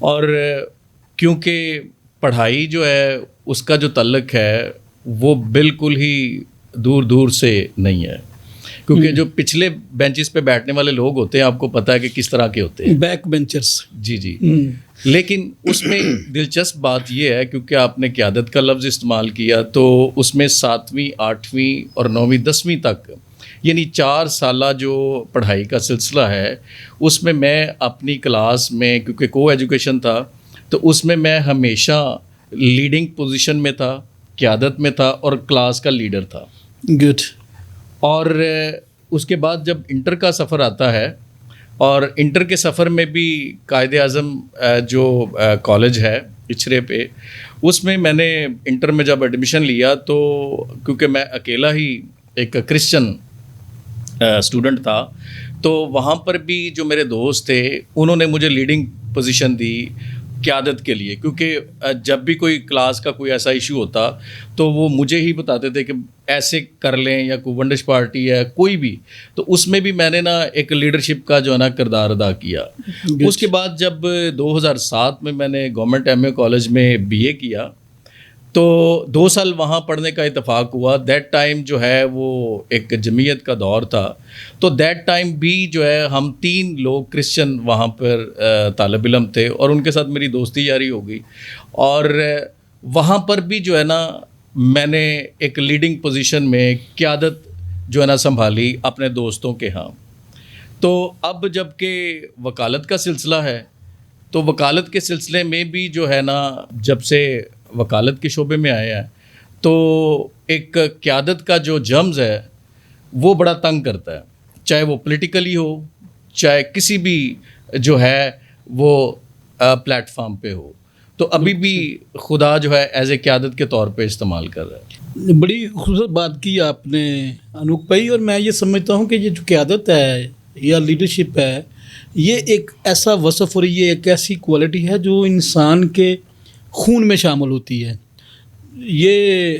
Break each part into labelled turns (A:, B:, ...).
A: اور کیونکہ پڑھائی جو ہے اس کا جو تعلق ہے وہ بالکل ہی دور دور سے نہیں ہے، کیونکہ جو پچھلے بینچز پہ بیٹھنے والے لوگ ہوتے ہیں آپ کو پتہ ہے کہ کس طرح کے ہوتے ہیں،
B: بیک بینچرز.
A: جی جی. لیکن اس میں دلچسپ بات یہ ہے کیونکہ آپ نے قیادت کا لفظ استعمال کیا، تو اس میں 7ویں 8ویں اور 9ویں 10ویں تک یعنی 4 سالہ جو پڑھائی کا سلسلہ ہے اس میں اپنی کلاس میں، کیونکہ کو ایجوکیشن تھا تو اس میں ہمیشہ لیڈنگ پوزیشن میں تھا، قیادت میں تھا اور کلاس کا لیڈر تھا.
B: گڈ.
A: اور اس کے بعد جب انٹر کا سفر آتا ہے، اور انٹر کے سفر میں بھی قائد اعظم جو کالج ہے اچھرے پہ، اس میں نے انٹر میں جب ایڈمیشن لیا تو کیونکہ میں اکیلا ہی ایک کرسچن اسٹوڈنٹ تھا، تو وہاں پر بھی جو میرے دوست تھے انہوں نے مجھے لیڈنگ پوزیشن دی قیادت کے لیے، کیونکہ جب بھی کوئی کلاس کا کوئی ایسا ایشو ہوتا تو وہ مجھے ہی بتاتے تھے کہ ایسے کر لیں، یا کوئی ونڈش پارٹی ہے کوئی بھی، تو اس میں بھی میں نے ایک لیڈرشپ کا جو ہے نا کردار ادا کیا. اس کے بعد جب 2007 میں نے گورنمنٹ ایم اے کالج میں بی اے کیا تو 2 سال وہاں پڑھنے کا اتفاق ہوا. دیٹ ٹائم جو ہے وہ ایک جمعیت کا دور تھا، تو دیٹ ٹائم بھی جو ہے ہم 3 لوگ کرسچن وہاں پر طالب علم تھے اور ان کے ساتھ میری دوستی جاری ہو گئی. اور وہاں پر بھی جو ہے نا میں نے ایک لیڈنگ پوزیشن میں قیادت جو ہے نا سنبھالی اپنے دوستوں کے ہاں. تو اب جب کہ وکالت کا سلسلہ ہے تو وکالت کے سلسلے میں بھی جو ہے نا جب سے وکالت کے شعبے میں آیا ہے تو ایک قیادت کا جو جرمز ہے وہ بڑا تنگ کرتا ہے، چاہے وہ پولیٹیکلی ہو، چاہے کسی بھی جو ہے وہ پلیٹ فارم پہ ہو. تو ابھی بھی خدا جو ہے ایز اے قیادت کے طور پہ استعمال کر رہا ہے.
B: بڑی خوبصورت بات کی آپ نے انوپ بھائی، اور میں یہ سمجھتا ہوں کہ یہ جو قیادت ہے یا لیڈرشپ ہے یہ ایک ایسا وصف اور یہ ایک ایسی کوالٹی ہے جو انسان کے خون میں شامل ہوتی ہے. یہ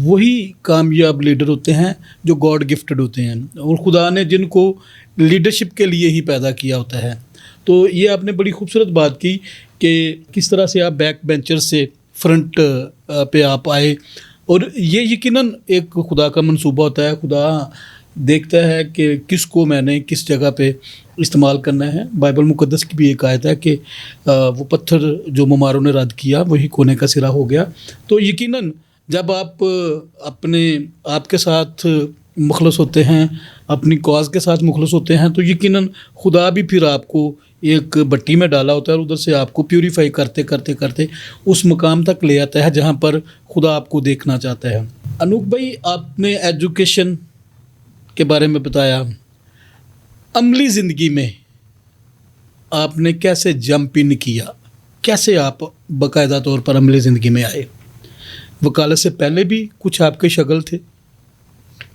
B: وہی کامیاب لیڈر ہوتے ہیں جو گاڈ گفٹڈ ہوتے ہیں اور خدا نے جن کو لیڈرشپ کے لیے ہی پیدا کیا ہوتا ہے. تو یہ آپ نے بڑی خوبصورت بات کی کہ کس طرح سے آپ بیک بینچر سے فرنٹ پہ آپ آئے، اور یہ یقیناً ایک خدا کا منصوبہ ہوتا ہے. خدا دیکھتا ہے کہ کس کو میں نے کس جگہ پہ استعمال کرنا ہے. بائبل مقدس کی بھی ایک آیت ہے کہ وہ پتھر جو مماروں نے رد کیا وہی کونے کا سرا ہو گیا. تو یقیناً جب آپ کے ساتھ مخلص ہوتے ہیں، اپنی کاز کے ساتھ مخلص ہوتے ہیں، تو یقیناً خدا بھی پھر آپ کو ایک بٹی میں ڈالا ہوتا ہے اور ادھر سے آپ کو پیوریفائی کرتے کرتے کرتے اس مقام تک لے آتا ہے جہاں پر خدا آپ کو دیکھنا چاہتا ہے. انوپ بھائی، آپ نے ایجوکیشن کے بارے میں بتایا، عملی زندگی میں آپ نے کیسے جمپ ان کیا، کیسے آپ باقاعدہ طور پر عملی زندگی میں آئے؟ وکالت سے پہلے بھی کچھ آپ کے شغل تھے؟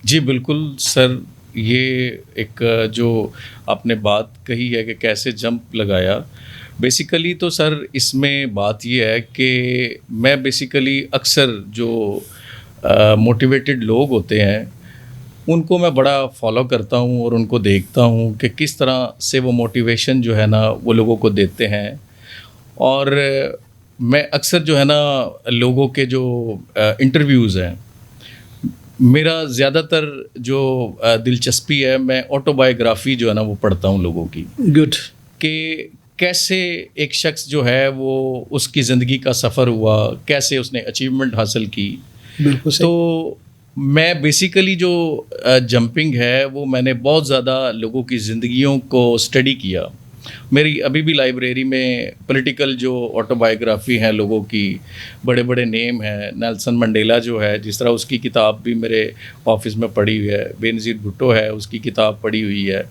A: جی بالکل سر، یہ ایک جو آپ نے بات کہی ہے کہ کیسے جمپ لگایا، بیسیکلی تو سر اس میں بات یہ ہے کہ میں بیسیکلی اکثر جو موٹیویٹڈ لوگ ہوتے ہیں ان کو میں بڑا فالو کرتا ہوں اور ان کو دیکھتا ہوں کہ کس طرح سے وہ موٹیویشن جو ہے نا وہ لوگوں کو دیتے ہیں. اور میں اکثر جو ہے نا لوگوں کے جو انٹرویوز ہیں، میرا زیادہ تر جو دلچسپی ہے میں آٹو بایوگرافی جو ہے نا وہ پڑھتا ہوں لوگوں کی.
B: گڈ.
A: کہ کیسے ایک شخص جو ہے وہ اس کی زندگی کا سفر ہوا، کیسے اس نے اچیومنٹ حاصل کی.
B: بالکل.
A: تو میں بیسیکلی جو جمپنگ ہے وہ میں نے بہت زیادہ لوگوں کی زندگیوں کو اسٹڈی کیا. میری ابھی بھی لائبریری میں پولیٹیکل جو آٹو بایوگرافی ہیں لوگوں کی، بڑے بڑے نیم ہیں. نیلسن منڈیلا جو ہے، جس طرح اس کی کتاب بھی میرے آفس میں پڑھی ہوئی ہے. بے نظیر بھٹو ہے، اس کی کتاب پڑھی ہوئی ہے،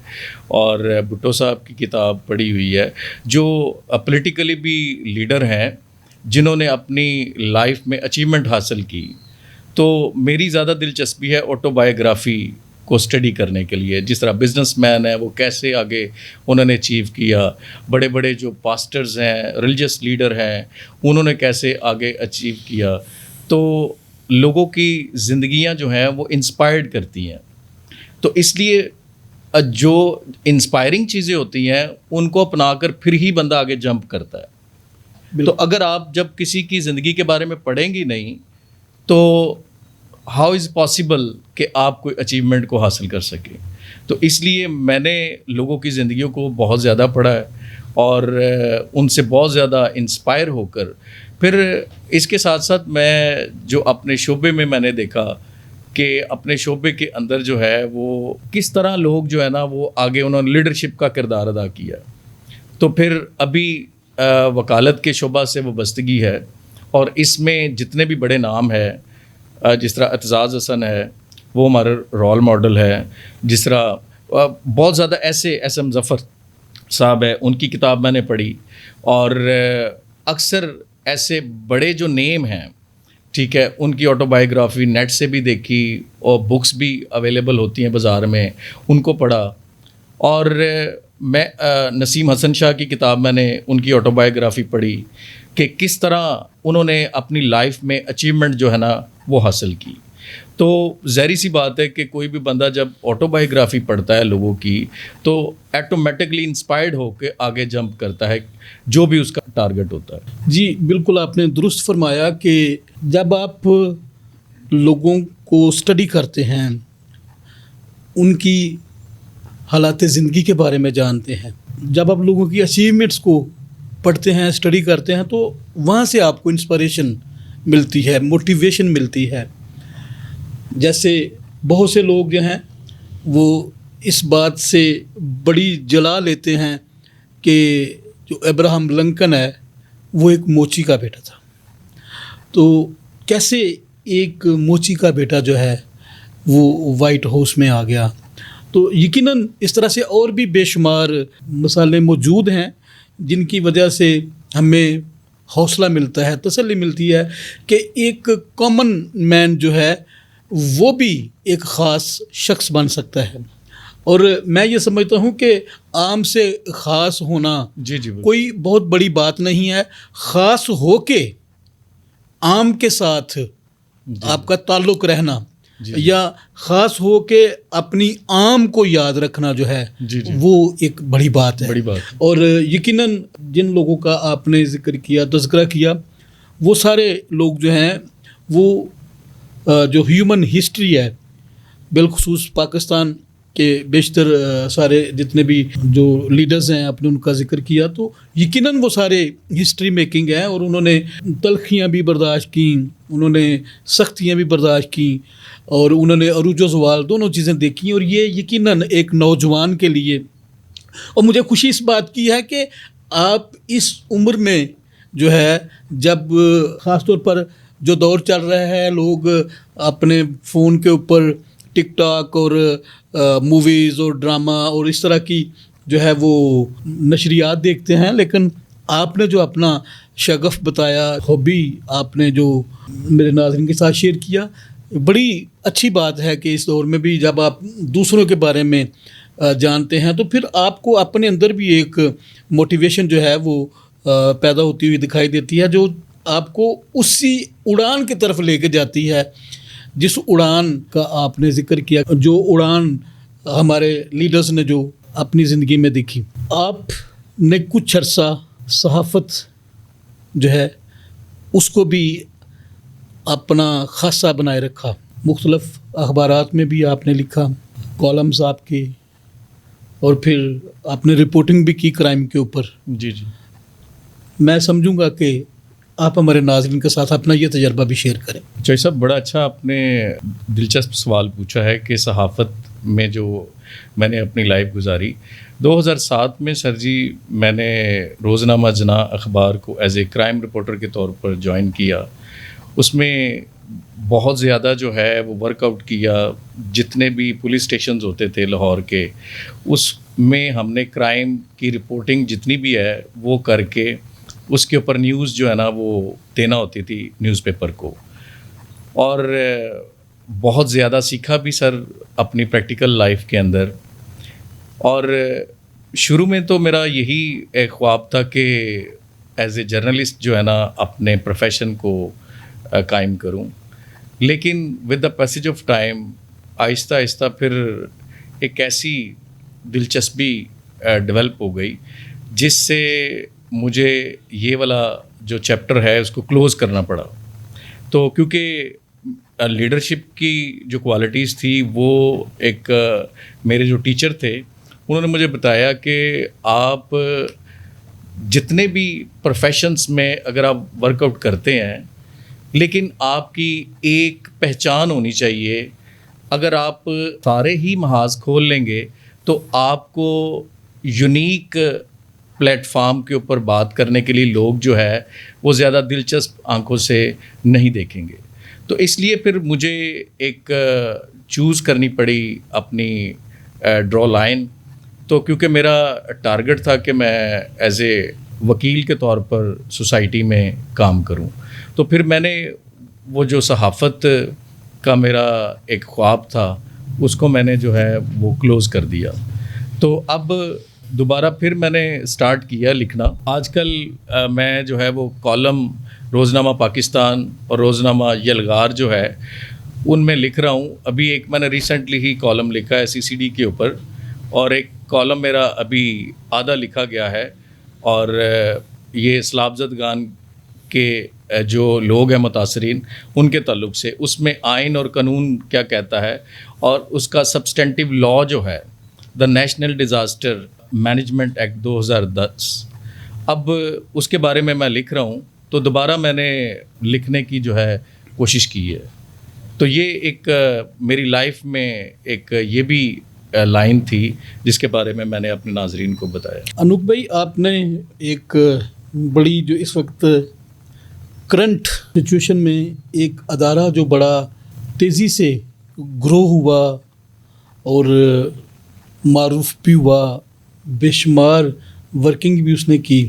A: اور بھٹو صاحب کی کتاب پڑھی ہوئی ہے، جو پولیٹیکلی بھی لیڈر ہیں جنہوں نے اپنی لائف میں اچیومنٹ حاصل کی. تو میری زیادہ دلچسپی ہے آٹو بایوگرافی کو اسٹڈی کرنے کے لیے. جس طرح بزنس مین ہیں وہ کیسے آگے انہوں نے اچیو کیا، بڑے بڑے جو پاسٹرز ہیں، ریلیجس لیڈر ہیں، انہوں نے کیسے آگے اچیو کیا. تو لوگوں کی زندگیاں جو ہیں وہ انسپائرڈ کرتی ہیں. تو اس لیے جو انسپائرنگ چیزیں ہوتی ہیں ان کو اپنا کر پھر ہی بندہ آگے جمپ کرتا ہے. تو اگر آپ جب کسی کی زندگی کے بارے میں پڑھیں گی نہیں تو ہاؤ از پاسبل کہ آپ کوئی اچیومنٹ کو حاصل کر سکیں. تو اس لیے میں نے لوگوں کی زندگیوں کو بہت زیادہ پڑھا ہے اور ان سے بہت زیادہ انسپائر ہو کر پھر اس کے ساتھ ساتھ میں جو اپنے شعبے میں نے دیکھا کہ اپنے شعبے کے اندر جو ہے وہ کس طرح لوگ جو ہے نا وہ آگے انہوں نے لیڈرشپ کا کردار ادا کیا. تو پھر ابھی وکالت کے شعبہ سے وابستگی ہے اور اس میں جتنے بھی بڑے نام ہیں جس طرح اعتزاز حسن ہے وہ ہمارا رول ماڈل ہے, جس طرح بہت زیادہ ایسے ایس ایم ظفر صاحب ہے, ان کی کتاب میں نے پڑھی اور اکثر ایسے بڑے جو نیم ہیں ٹھیک ہے ان کی آٹو بایوگرافی نیٹ سے بھی دیکھی اور بکس بھی اویلیبل ہوتی ہیں بازار میں, ان کو پڑھا. اور میں نسیم حسن شاہ کی کتاب میں نے ان کی آٹو بایوگرافی پڑھی کہ کس طرح انہوں نے اپنی لائف میں اچیومنٹ جو ہے نا وہ حاصل کی. تو ظاہری سی بات ہے کہ کوئی بھی بندہ جب آٹو بایوگرافی پڑھتا ہے لوگوں کی تو ایٹومیٹکلی انسپائرڈ ہو کے آگے جمپ کرتا ہے جو بھی اس کا ٹارگٹ ہوتا ہے.
B: جی بالکل آپ نے درست فرمایا کہ جب آپ لوگوں کو اسٹڈی کرتے ہیں, ان کی حالات زندگی کے بارے میں جانتے ہیں, جب آپ لوگوں کی اچیومنٹس کو پڑھتے ہیں اسٹڈی کرتے ہیں تو وہاں سے آپ کو انسپریشن ملتی ہے, موٹیویشن ملتی ہے. جیسے بہت سے لوگ جو ہیں وہ اس بات سے بڑی جلا لیتے ہیں کہ جو ابراہم لنکن ہے وہ ایک موچی کا بیٹا تھا. تو کیسے ایک موچی کا بیٹا جو ہے وہ وائٹ ہاؤس میں آ گیا. تو یقیناً اس طرح سے اور بھی بے شمار مسائل موجود ہیں جن کی وجہ سے ہمیں حوصلہ ملتا ہے, تسلی ملتی ہے کہ ایک کامن مین جو ہے وہ بھی ایک خاص شخص بن سکتا ہے. اور میں یہ سمجھتا ہوں کہ عام سے خاص ہونا
A: جی
B: کوئی بہت بڑی بات نہیں ہے. خاص ہو کے عام کے ساتھ آپ کا تعلق رہنا یا خاص ہو کے اپنی عام کو یاد رکھنا جو ہے وہ ایک بڑی بات ہے. اور یقیناً جن لوگوں کا آپ نے ذکر کیا, تذکرہ کیا, وہ سارے لوگ جو ہیں وہ جو ہیومن ہسٹری ہے بالخصوص پاکستان کے بیشتر سارے جتنے بھی جو لیڈرز ہیں آپ نے ان کا ذکر کیا, تو یقیناً وہ سارے ہسٹری میکنگ ہیں اور انہوں نے تلخیاں بھی برداشت کیں, انہوں نے سختیاں بھی برداشت کیں اور انہوں نے عروج و زوال دونوں چیزیں دیکھیں. اور یہ یقیناً ایک نوجوان کے لیے, اور مجھے خوشی اس بات کی ہے کہ آپ اس عمر میں جو ہے جب خاص طور پر جو دور چل رہا ہے لوگ اپنے فون کے اوپر ٹک ٹاک اور موویز اور ڈرامہ اور اس طرح کی جو ہے وہ نشریات دیکھتے ہیں, لیکن آپ نے جو اپنا شغف بتایا, ہابی آپ نے جو میرے ناظرین کے ساتھ شیئر کیا, بڑی اچھی بات ہے کہ اس دور میں بھی جب آپ دوسروں کے بارے میں جانتے ہیں تو پھر آپ کو اپنے اندر بھی ایک موٹیویشن جو ہے وہ پیدا ہوتی ہوئی دکھائی دیتی ہے جو آپ کو اسی اڑان کی طرف لے کے جاتی ہے جس اڑان کا آپ نے ذکر کیا, جو اڑان ہمارے لیڈرز نے جو اپنی زندگی میں دیکھی. آپ نے کچھ عرصہ صحافت جو ہے اس کو بھی اپنا خاصہ بنائے رکھا, مختلف اخبارات میں بھی آپ نے لکھا, کالمز آپ کے, اور پھر آپ نے رپورٹنگ بھی کی کرائم کے اوپر.
A: جی
B: میں سمجھوں گا کہ آپ ہمارے ناظرین کے ساتھ اپنا یہ تجربہ بھی شیئر کریں.
A: چوہی صاحب بڑا اچھا آپ نے دلچسپ سوال پوچھا ہے کہ صحافت میں جو میں نے اپنی لائف گزاری. 2007 میں سر جی میں نے روزنامہ جناح اخبار کو ایز اے کرائم رپورٹر کے طور پر جوائن کیا. اس میں بہت زیادہ جو ہے وہ ورک آؤٹ کیا. جتنے بھی پولیس اسٹیشنز ہوتے تھے لاہور کے, اس میں ہم نے کرائم کی رپورٹنگ جتنی بھی ہے وہ کر کے اس کے اوپر نیوز جو ہے نا وہ دینا ہوتی تھی نیوز پیپر کو. اور بہت زیادہ سیکھا بھی سر اپنی پریکٹیکل لائف کے اندر. اور شروع میں تو میرا یہی ایک خواب تھا کہ ایز اے جرنلسٹ جو ہے نا اپنے پروفیشن کو قائم کروں, لیکن with the passage of time آہستہ آہستہ پھر ایک ایسی دلچسپی ڈیولپ ہو گئی جس سے مجھے یہ والا جو چیپٹر ہے اس کو کلوز کرنا پڑا. تو کیونکہ لیڈرشپ کی جو کوالٹیز تھی وہ ایک میرے جو ٹیچر تھے انہوں نے مجھے بتایا کہ آپ جتنے بھی پروفیشنز میں اگر آپ ورک آؤٹ کرتے ہیں لیکن آپ کی ایک پہچان ہونی چاہیے. اگر آپ سارے ہی محاذ کھول لیں گے تو آپ کو یونیک پلیٹ فارم کے اوپر بات کرنے کے لیے لوگ جو ہے وہ زیادہ دلچسپ آنکھوں سے نہیں دیکھیں گے. تو اس لیے پھر مجھے ایک چوز کرنی پڑی اپنی ڈرا لائن. تو کیونکہ میرا ٹارگٹ تھا کہ میں ایز اے وکیل کے طور پر سوسائٹی میں کام کروں, تو پھر میں نے وہ جو صحافت کا میرا ایک خواب تھا اس کو میں نے جو ہے وہ کلوز کر دیا. تو اب دوبارہ پھر میں نے سٹارٹ کیا لکھنا. آج کل میں جو ہے وہ کالم روزنامہ پاکستان اور روزنامہ یلغار جو ہے ان میں لکھ رہا ہوں. ابھی ایک میں نے ریسنٹلی ہی کالم لکھا ہے CCD کے اوپر, اور ایک کالم میرا ابھی آدھا لکھا گیا ہے, اور یہ اسلام زدگان کے جو لوگ ہیں متاثرین ان کے تعلق سے, اس میں آئین اور قانون کیا کہتا ہے اور اس کا سبسٹینٹیو لا جو ہے دا نیشنل ڈیزاسٹر مینجمنٹ ایکٹ 2010, اب اس کے بارے میں لکھ رہا ہوں. تو دوبارہ میں نے لکھنے کی جو ہے کوشش کی ہے. تو یہ ایک میری لائف میں ایک یہ بھی لائن تھی جس کے بارے میں نے اپنے ناظرین کو بتایا.
B: انوپ بھائی, آپ نے ایک بڑی جو اس وقت کرنٹ سچویشن میں ایک ادارہ جو بڑا تیزی سے گرو ہوا اور معروف بھی ہوا, بے شمار ورکنگ بھی اس نے کی,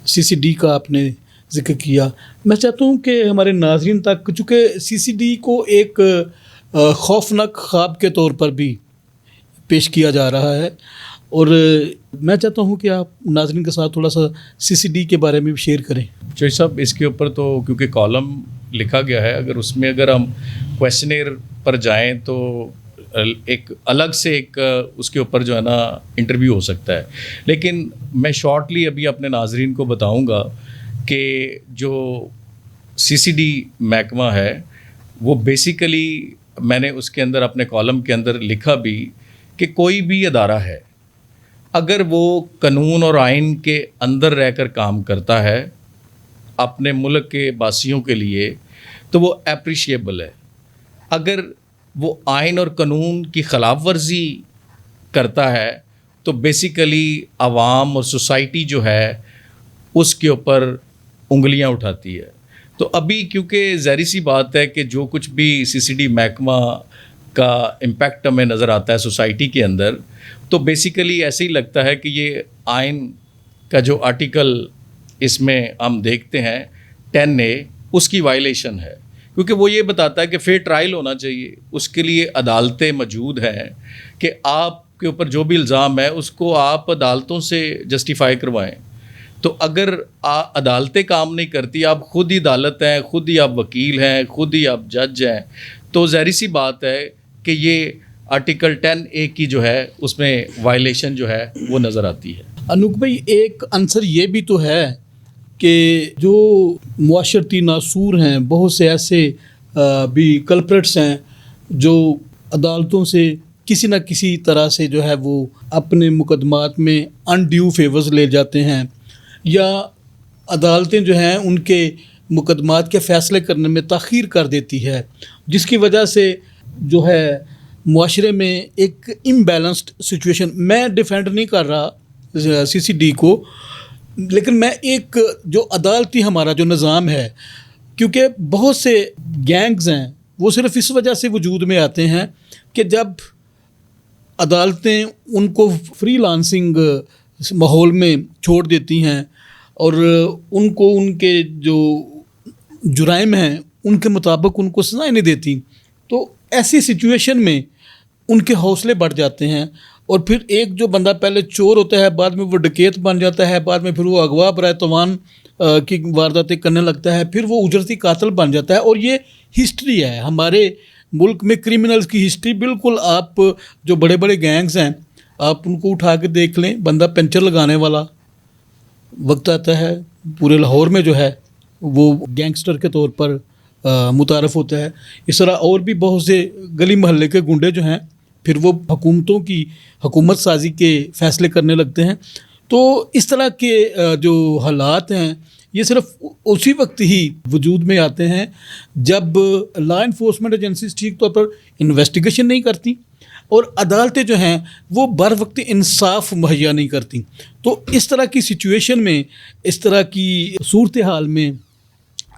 B: CCD کا آپ نے ذکر کیا. میں چاہتا ہوں کہ ہمارے ناظرین تک, چونکہ CCD کو ایک خوفناک خواب کے طور پر بھی پیش کیا جا رہا ہے, اور میں چاہتا ہوں کہ آپ ناظرین کے ساتھ تھوڑا سا CCD کے بارے میں بھی شیئر کریں.
A: جی صاحب, اس کے اوپر تو کیونکہ کالم لکھا گیا ہے, اگر ہم کویسچنیر پر جائیں تو ایک الگ سے ایک اس کے اوپر جو ہے نا انٹرویو ہو سکتا ہے. لیکن میں شارٹلی ابھی اپنے ناظرین کو بتاؤں گا کہ جو CCD محکمہ ہے وہ بیسیکلی میں نے اس کے اندر اپنے کالم کے اندر لکھا بھی کہ کوئی بھی ادارہ ہے اگر وہ قانون اور آئین کے اندر رہ کر کام کرتا ہے اپنے ملک کے باسیوں کے لیے تو وہ اپریشیبل ہے. اگر وہ آئین اور قانون کی خلاف ورزی کرتا ہے تو بیسیکلی عوام اور سوسائٹی جو ہے اس کے اوپر انگلیاں اٹھاتی ہے. تو ابھی کیونکہ ظاہری سی بات ہے کہ جو کچھ بھی CCD محکمہ کا امپیکٹ ہمیں نظر آتا ہے سوسائٹی کے اندر, تو بیسیکلی ایسے ہی لگتا ہے کہ یہ آئین کا جو آرٹیکل اس میں ہم دیکھتے ہیں 10A اس کی وائلیشن ہے, کیونکہ وہ یہ بتاتا ہے کہ فیئر ٹرائل ہونا چاہیے. اس کے لیے عدالتیں موجود ہیں کہ آپ کے اوپر جو بھی الزام ہے اس کو آپ عدالتوں سے جسٹیفائی کروائیں. تو اگر عدالتیں کام نہیں کرتی, آپ خود ہی عدالت ہیں, خود ہی آپ وکیل ہیں, خود ہی آپ جج ہیں, تو ظاہری سی بات ہے کہ یہ آرٹیکل 10A کی جو ہے اس میں وائلیشن جو ہے وہ نظر آتی ہے.
B: انوپ بھائی, ایک عنصر یہ بھی تو ہے کہ جو معاشرتی ناصور ہیں, بہت سے ایسے بھی کلپریٹس ہیں جو عدالتوں سے کسی نہ کسی طرح سے جو ہے وہ اپنے مقدمات میں انڈیو فیورز لے جاتے ہیں, یا عدالتیں جو ہیں ان کے مقدمات کے فیصلے کرنے میں تاخیر کر دیتی ہے, جس کی وجہ سے جو ہے معاشرے میں ایک امبیلنسڈ سچویشن. میں ڈیفینڈ نہیں کر رہا CCD کو, لیکن میں ایک جو عدالتی ہمارا جو نظام ہے, کیونکہ بہت سے گینگز ہیں وہ صرف اس وجہ سے وجود میں آتے ہیں کہ جب عدالتیں ان کو فری لانسنگ ماحول میں چھوڑ دیتی ہیں اور ان کو ان کے جو جرائم ہیں ان کے مطابق ان کو سزائیں نہیں دیتی, تو ایسی سچویشن میں ان کے حوصلے بڑھ جاتے ہیں, اور پھر ایک جو بندہ پہلے چور ہوتا ہے بعد میں وہ ڈکیت بن جاتا ہے, بعد میں پھر وہ اغوا برائے توان کی وارداتیں کرنے لگتا ہے, پھر وہ اجرتی قاتل بن جاتا ہے. اور یہ ہسٹری ہے ہمارے ملک میں, کرمنلز کی ہسٹری. بالکل آپ جو بڑے بڑے گینگز ہیں آپ ان کو اٹھا کے دیکھ لیں, بندہ پنچر لگانے والا وقت آتا ہے پورے لاہور میں جو ہے وہ گینگسٹر کے طور پر متعارف ہوتا ہے. اس طرح اور بھی بہت سے گلی محلے کے گنڈے جو ہیں پھر وہ حکومتوں کی حکومت سازی کے فیصلے کرنے لگتے ہیں. تو اس طرح کے جو حالات ہیں یہ صرف اسی وقت ہی وجود میں آتے ہیں جب لا انفورسمنٹ ایجنسیز ٹھیک طور پر انویسٹیگیشن نہیں کرتی اور عدالتیں جو ہیں وہ بر وقت انصاف مہیا نہیں کرتی. تو اس طرح کی سچویشن میں، اس طرح کی صورتحال میں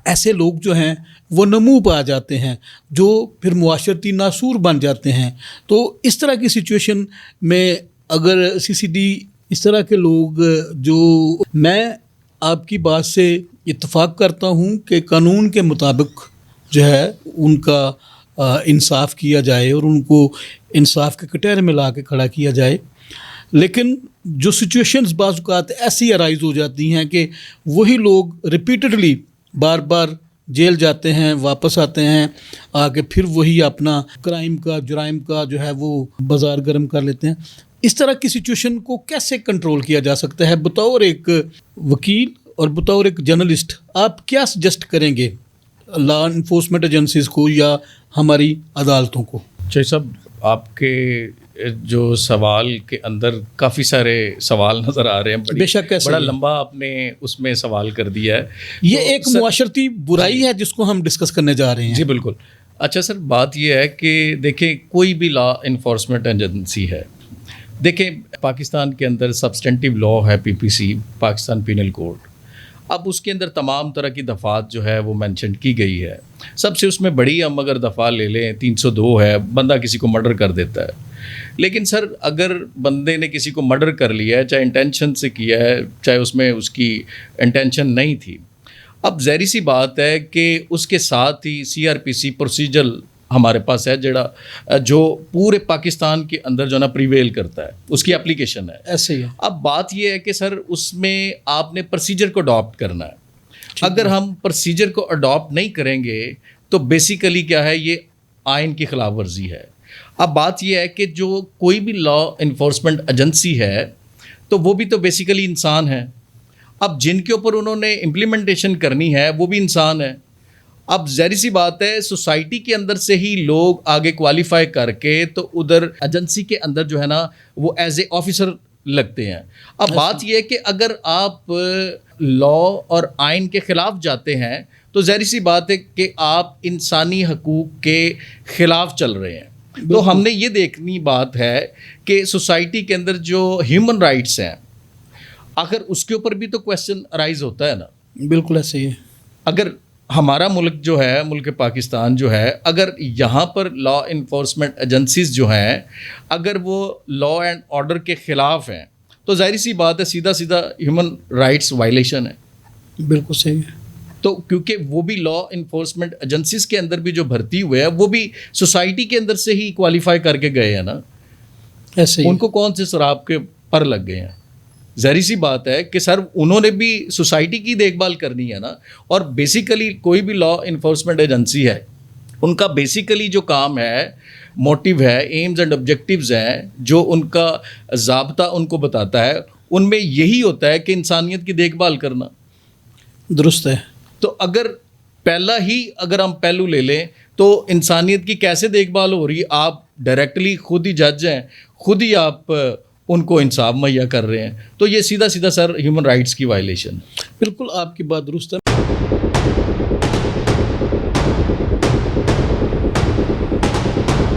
B: ایسے لوگ جو ہیں وہ نمو پا جاتے ہیں جو پھر معاشرتی ناسور بن جاتے ہیں. تو اس طرح کی سچویشن میں اگر CCD اس طرح کے لوگ جو، میں آپ کی بات سے اتفاق کرتا ہوں کہ قانون کے مطابق جو ہے ان کا انصاف کیا جائے اور ان کو انصاف کے کٹہرے میں لا کے کھڑا کیا جائے. لیکن جو سچویشنز بعض اوقات ایسی ارائز ہو جاتی ہیں کہ وہی لوگ ریپیٹڈلی بار بار جیل جاتے ہیں، واپس آتے ہیں، آگے پھر وہی اپنا کرائم کا، جرائم کا جو ہے وہ بازار گرم کر لیتے ہیں. اس طرح کی سچویشن کو کیسے کنٹرول کیا جا سکتا ہے؟ بطور ایک وکیل اور بطور ایک جرنلسٹ آپ کیا سجیسٹ کریں گے لا انفورسمنٹ ایجنسیز کو یا ہماری عدالتوں کو؟
A: شاہد صاحب، آپ کے جو سوال کے اندر کافی سارے سوال نظر آ رہے ہیں.
B: بے شک
A: بڑا لمبا آپ نے اس میں سوال کر دیا ہے.
B: یہ ایک معاشرتی برائی ہے جس کو ہم ڈسکس کرنے جا رہے ہیں.
A: جی بالکل. اچھا سر، بات یہ ہے کہ دیکھیں کوئی بھی لا انفورسمنٹ ایجنسی ہے، دیکھیں پاکستان کے اندر سبسٹینٹیو لا ہے PPC، پاکستان پینل کوڈ. اب اس کے اندر تمام طرح کی دفعات جو ہے وہ مینشن کی گئی ہے. سب سے اس میں بڑی ہم اگر دفعہ لے لیں 302 ہے، بندہ کسی کو مرڈر کر دیتا ہے. لیکن سر اگر بندے نے کسی کو مرڈر کر لیا ہے، چاہے انٹینشن سے کیا ہے چاہے اس میں اس کی انٹینشن نہیں تھی، اب ظاہری سی بات ہے کہ اس کے ساتھ ہی CRPC پروسیجر ہمارے پاس ہے جو پورے پاکستان کے اندر جو نا پریویل کرتا ہے، اس کی اپلیکیشن ہے.
B: ایسے ہی
A: اب بات یہ ہے کہ سر اس میں آپ نے پروسیجر کو اڈاپٹ کرنا ہے. اگر ہم پروسیجر کو اڈاپٹ نہیں کریں گے تو بیسیکلی کیا ہے، یہ آئین کی خلاف ورزی ہے. اب بات یہ ہے کہ جو کوئی بھی لا انفورسمنٹ ایجنسی ہے تو وہ بھی تو بیسیکلی انسان ہے. اب جن کے اوپر انہوں نے امپلیمنٹیشن کرنی ہے وہ بھی انسان ہے. اب ظاہری سی بات ہے سوسائٹی کے اندر سے ہی لوگ آگے کوالیفائی کر کے تو ادھر ایجنسی کے اندر جو ہے نا وہ ایز اے آفیسر لگتے ہیں. اب بات یہ ہے کہ اگر آپ لا اور آئین کے خلاف جاتے ہیں تو ظاہری سی بات ہے کہ آپ انسانی حقوق کے خلاف چل رہے ہیں. تو ہم نے یہ دیکھنی بات ہے کہ سوسائٹی کے اندر جو ہیومن رائٹس ہیں، اگر اس کے اوپر بھی تو کویسچن ارائز ہوتا ہے نا.
B: بالکل ایسے ہی ہے.
A: اگر ہمارا ملک جو ہے، ملک پاکستان جو ہے، اگر یہاں پر لا انفورسمنٹ ایجنسیز جو ہیں اگر وہ لا اینڈ آرڈر کے خلاف ہیں تو ظاہری سی بات ہے سیدھا ہیومن رائٹس وائلیشن ہے.
B: بالکل صحیح ہے.
A: تو کیونکہ وہ بھی لا انفورسمنٹ ایجنسیز کے اندر بھی جو بھرتی ہوئے ہیں وہ بھی سوسائٹی کے اندر سے ہی کوالیفائی کر کے گئے ہیں نا.
B: ایسے
A: ان کو کون سے شراب کے پر لگ گئے ہیں؟ ظاہری سی بات ہے کہ سر انہوں نے بھی سوسائٹی کی دیکھ بھال کرنی ہے نا. اور بیسیکلی کوئی بھی لا انفورسمنٹ ایجنسی ہے ان کا بیسیکلی جو کام ہے، موٹیو ہے، ایمز اینڈ آبجیکٹیوز ہیں جو ان کا ضابطہ ان کو بتاتا ہے، ان میں یہی ہوتا ہے کہ انسانیت کی دیکھ بھال کرنا.
B: درست ہے.
A: تو اگر پہلا ہی اگر ہم پہلو لے لیں تو انسانیت کی کیسے دیکھ بھال ہو رہی ہے؟ آپ ڈائریکٹلی خود ہی جج ہیں، خود ہی آپ ان کو انصاف مہیا کر رہے ہیں. تو یہ سیدھا سر ہیومن رائٹس کی وائلیشن.
B: بالکل آپ کی بات درست ہے.